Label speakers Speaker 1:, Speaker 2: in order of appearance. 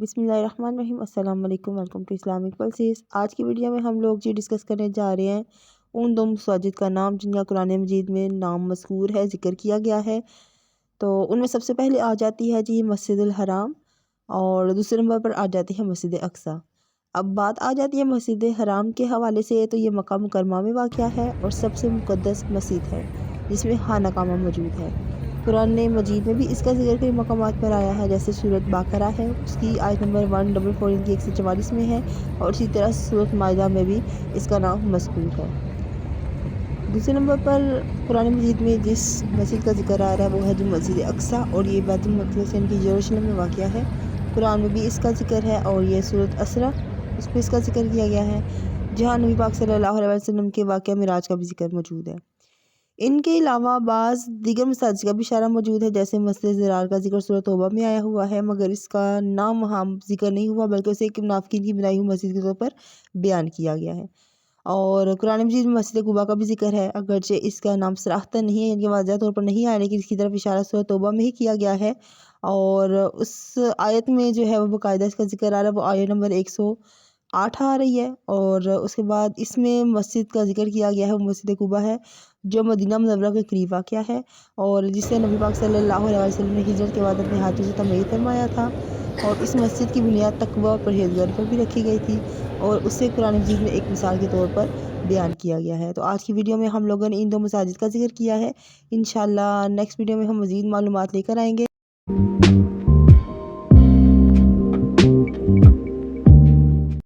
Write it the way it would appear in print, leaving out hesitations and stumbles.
Speaker 1: बिस्मिल्लाहिर्रहमानिर्रहीम। अस्सलाम वालेकुम, वेलकम टू इस्लामिक पल्सेस। आज की वीडियो में हम लोग जी डिस्कस करने जा रहे हैं उन दो मसाजिद का नाम जिनका कुरान मजीद में नाम मज़कूर है, ज़िक्र किया गया है। तो उनमें सबसे पहले आ जाती है जी मस्जिदुल हराम और दूसरे नंबर पर आ जाती है मस्जिद अक्सा। अब बात आ जाती है मस्जिद हराम के हवाले से, तो ये मक्का मुकरमा में वाक़या है और सबसे मुक़द्दस मस्जिद है जिसमें खाना कामा मौजूद है। कुरान मजीद में भी इसका ज़िक्र कई मकामात पर आया है, जैसे सूरत बाकरा है उसकी आयत नंबर 144 की 144 में है, और इसी तरह सूरत माइदा में भी इसका नाम मज़कूर है। दूसरे नंबर पर कुरान मजीद में जिस मस्जिद का ज़िक्र आ रहा है वो है जो मस्जिद अक्सा, और ये बैतुल मक़दस यानी कि यरूशलेम में वाक़या है। कुरान में भी इसका ज़िक्र है और ये सूरत असरा उसमें इसका ज़िक्र किया गया है, जहाँ नबी पाक सल्लल्लाहु अलैहि वसल्लम के वाक़या मिराज का भी ज़िक्र मौजूद है। इनके अलावा बाज़ दीगर मसाजिद का भी इशारा मौजूद है, जैसे मस्जिद ज़रार का ज़िक्र सूरह तौबा में आया हुआ है, मगर इसका नाम वहाँ ज़िक्र नहीं हुआ बल्कि उसे एक मुनाफ़िकीन की बनाई हुई मस्जिद के तौर पर बयान किया गया है। और कुरान मजीद में मस्जिद कुबा का भी ज़िक्र है, अगरचे इसका नाम सराहतन नहीं है, यानी कि वाज़ह तौर पर नहीं आया, लेकिन इसकी तरफ इशारा सूरह तौबा में ही किया गया है। और उस आयत में जो है वो बाकायदा इसका ज़िक्र आ रहा है, वो आयत नंबर 108 आ रही है। और उसके बाद इसमें मस्जिद का ज़िक्र किया गया है, वो मस्जिद कुबा है जो मदीना मुनव्वरा के करीब वाक़या है, और जिसे नबी पाक सल्लल्लाहु अलैहि वसल्लम ने हिजरत के बाद अपने हाथों से तमीर फरमाया था। और इस मस्जिद की बुनियाद तक़वा और परहेज़गारी पर भी रखी गई थी, और उससे कुरान मजीद में एक मिसाल के तौर पर बयान किया गया है। तो आज की वीडियो में हम लोगों ने इन दो मसाजिद का ज़िक्र किया है। इंशाअल्लाह नेक्स्ट वीडियो में हम मज़ीद मालूमात लेकर आएंगे।